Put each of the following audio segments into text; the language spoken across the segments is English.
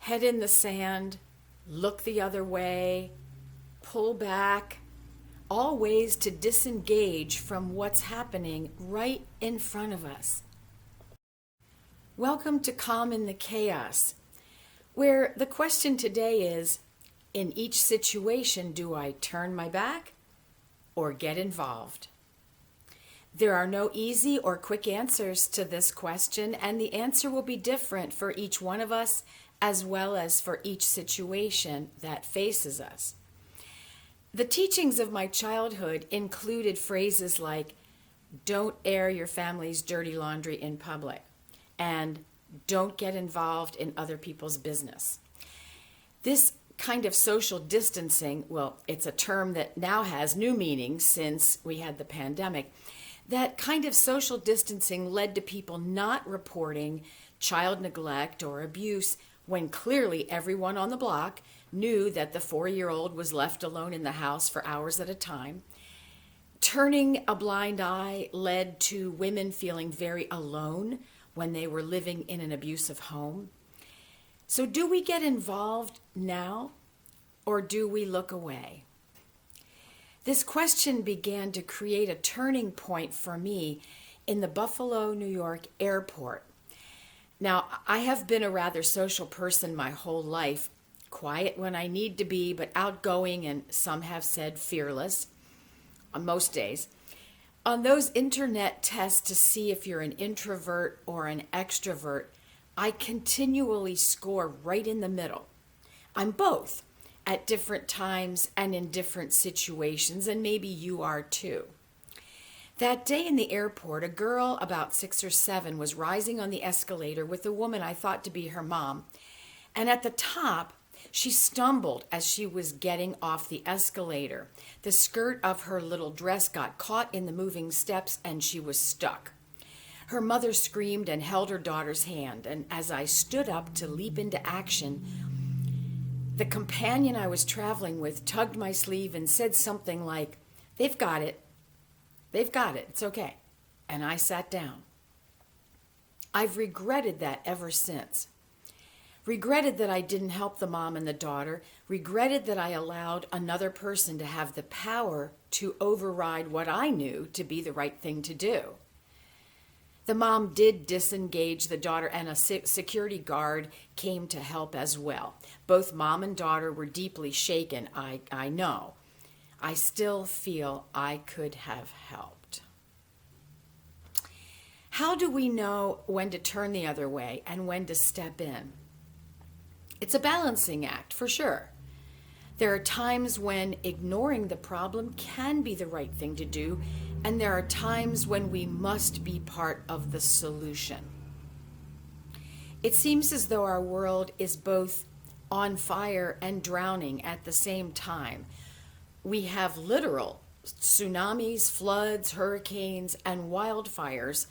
head in the sand, look the other way, pull back, all ways to disengage from what's happening right in front of us. Welcome to Calm in the Chaos, where the question today is, in each situation, do I turn my back or get involved? There are no easy or quick answers to this question, and the answer will be different for each one of us as well as for each situation that faces us. The teachings of my childhood included phrases like, don't air your family's dirty laundry in public, and don't get involved in other people's business. This kind of social distancing, well, it's a term that now has new meaning since we had the pandemic. That kind of social distancing led to people not reporting child neglect or abuse when clearly everyone on the block knew that the 4-year-old was left alone in the house for hours at a time. Turning a blind eye led to women feeling very alone when they were living in an abusive home. So do we get involved now, or do we look away? This question began to create a turning point for me in the Buffalo, New York airport. Now, I have been a rather social person my whole life, quiet when I need to be, but outgoing, and some have said fearless on most days. On those internet tests to see if you're an introvert or an extrovert, I continually score right in the middle. I'm both at different times and in different situations, and maybe you are too. That day in the airport, a girl about 6 or 7 was rising on the escalator with a woman I thought to be her mom. And at the top, she stumbled as she was getting off the escalator. The skirt of her little dress got caught in the moving steps and she was stuck. Her mother screamed and held her daughter's hand, and as I stood up to leap into action, the companion I was traveling with tugged my sleeve and said something like, "They've got it. They've got it. It's okay." And I sat down. I've regretted that ever since. Regretted that I didn't help the mom and the daughter. Regretted that I allowed another person to have the power to override what I knew to be the right thing to do. The mom did disengage the daughter, and a security guard came to help as well. Both mom and daughter were deeply shaken, I know. I still feel I could have helped. How do we know when to turn the other way and when to step in? It's a balancing act, for sure. There are times when ignoring the problem can be the right thing to do, and there are times when we must be part of the solution. It seems as though our world is both on fire and drowning at the same time. We have literal tsunamis, floods, hurricanes, and wildfires,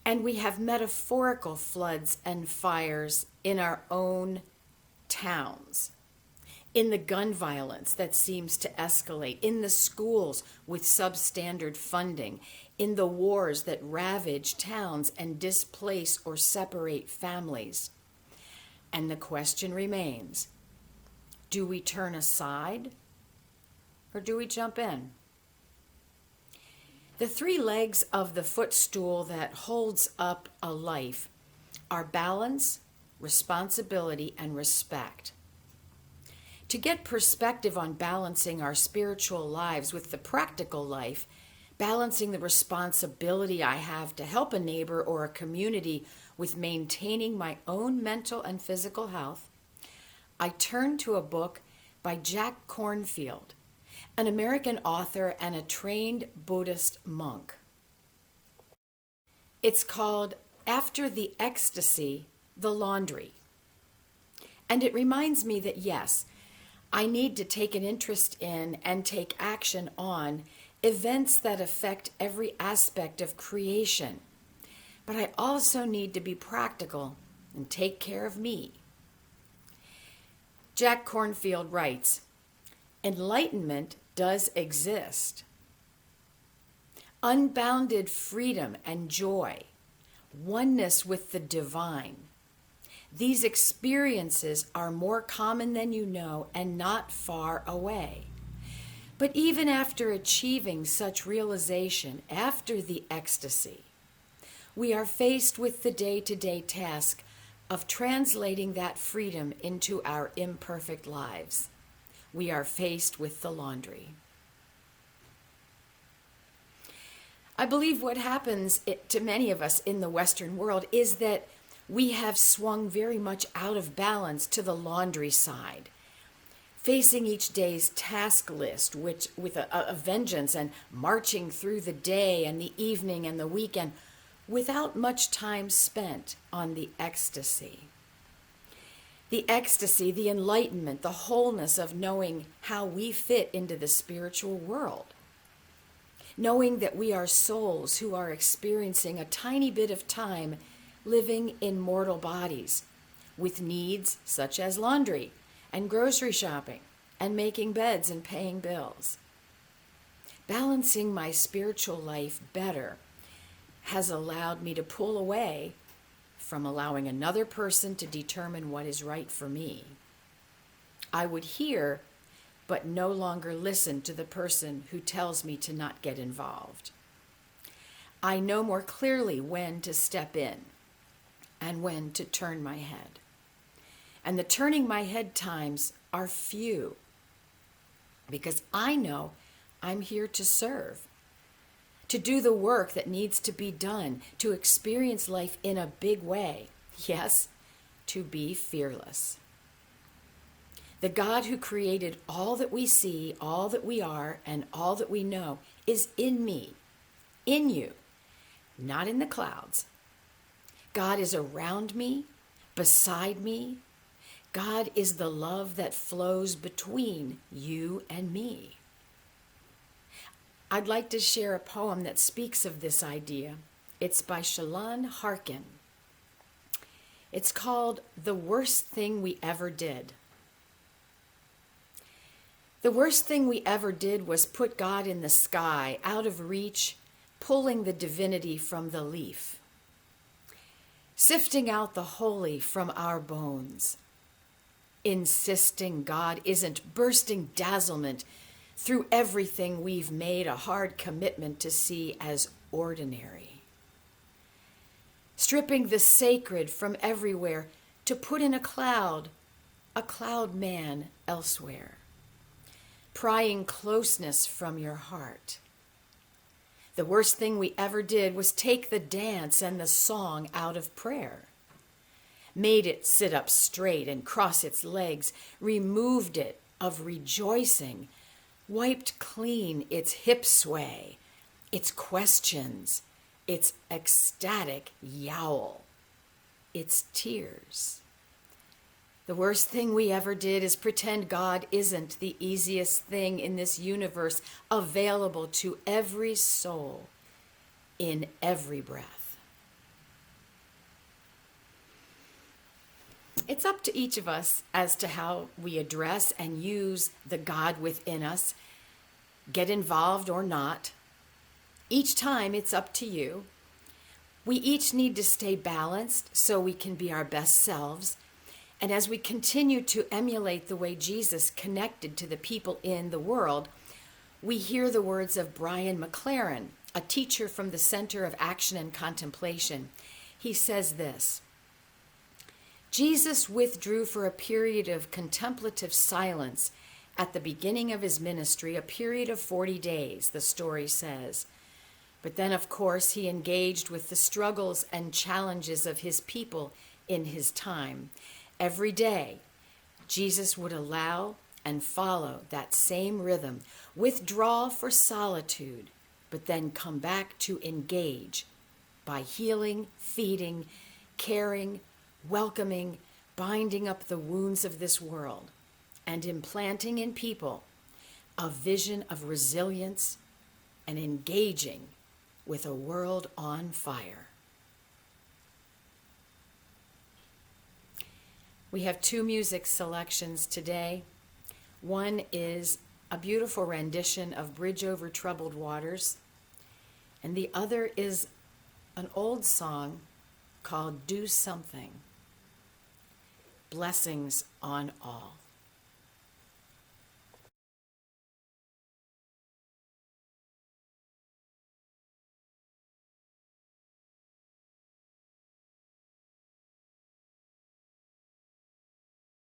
and we have metaphorical floods and fires in our own towns, in the gun violence that seems to escalate, in the schools with substandard funding, in the wars that ravage towns and displace or separate families. And the question remains, do we turn aside or do we jump in? The 3 legs of the footstool that holds up a life are balance, responsibility, and respect. To get perspective on balancing our spiritual lives with the practical life, balancing the responsibility I have to help a neighbor or a community with maintaining my own mental and physical health, I turned to a book by Jack Kornfield, an American author and a trained Buddhist monk. It's called After the Ecstasy, the Laundry. And it reminds me that yes, I need to take an interest in and take action on events that affect every aspect of creation. But I also need to be practical and take care of me. Jack Kornfield writes, "Enlightenment does exist. Unbounded freedom and joy, oneness with the divine. These experiences are more common than you know and not far away. But even after achieving such realization, after the ecstasy, we are faced with the day-to-day task of translating that freedom into our imperfect lives. We are faced with the laundry. I believe what happens to many of us in the Western world is that we have swung very much out of balance to the laundry side, facing each day's task list with a vengeance and marching through the day and the evening and the weekend without much time spent on the ecstasy. The ecstasy, the enlightenment, the wholeness of knowing how we fit into the spiritual world. Knowing that we are souls who are experiencing a tiny bit of time living in mortal bodies with needs such as laundry and grocery shopping and making beds and paying bills. Balancing my spiritual life better has allowed me to pull away from allowing another person to determine what is right for me. I would hear but no longer listen to the person who tells me to not get involved. I know more clearly when to step in and when to turn my head. And the turning my head times are few because I know I'm here to serve, to do the work that needs to be done, to experience life in a big way. Yes, to be fearless. The God who created all that we see, all that we are, and all that we know is in me, in you, not in the clouds. God is around me, beside me. God is the love that flows between you and me. I'd like to share a poem that speaks of this idea. It's by Shalon Harkin. It's called The Worst Thing We Ever Did. The worst thing we ever did was put God in the sky, out of reach, pulling the divinity from the leaf, sifting out the holy from our bones, insisting God isn't bursting dazzlement through everything we've made a hard commitment to see as ordinary, stripping the sacred from everywhere to put in a cloud man elsewhere, prying closeness from your heart. The worst thing we ever did was take the dance and the song out of prayer, made it sit up straight and cross its legs, removed it of rejoicing, wiped clean its hip sway, its questions, its ecstatic yowl, its tears. The worst thing we ever did is pretend God isn't the easiest thing in this universe available to every soul in every breath. It's up to each of us as to how we address and use the God within us, get involved or not. Each time it's up to you. We each need to stay balanced so we can be our best selves. And as we continue to emulate the way Jesus connected to the people in the world, we hear the words of Brian McLaren, a teacher from the Center of Action and Contemplation. He says this: Jesus withdrew for a period of contemplative silence at the beginning of his ministry, a period of 40 days, the story says. But then, of course, he engaged with the struggles and challenges of his people in his time. Every day, Jesus would allow and follow that same rhythm, withdraw for solitude, but then come back to engage by healing, feeding, caring, welcoming, binding up the wounds of this world, and implanting in people a vision of resilience and engaging with a world on fire. We have two music selections today. One is a beautiful rendition of Bridge Over Troubled Waters, and the other is an old song called Do Something. Blessings on all.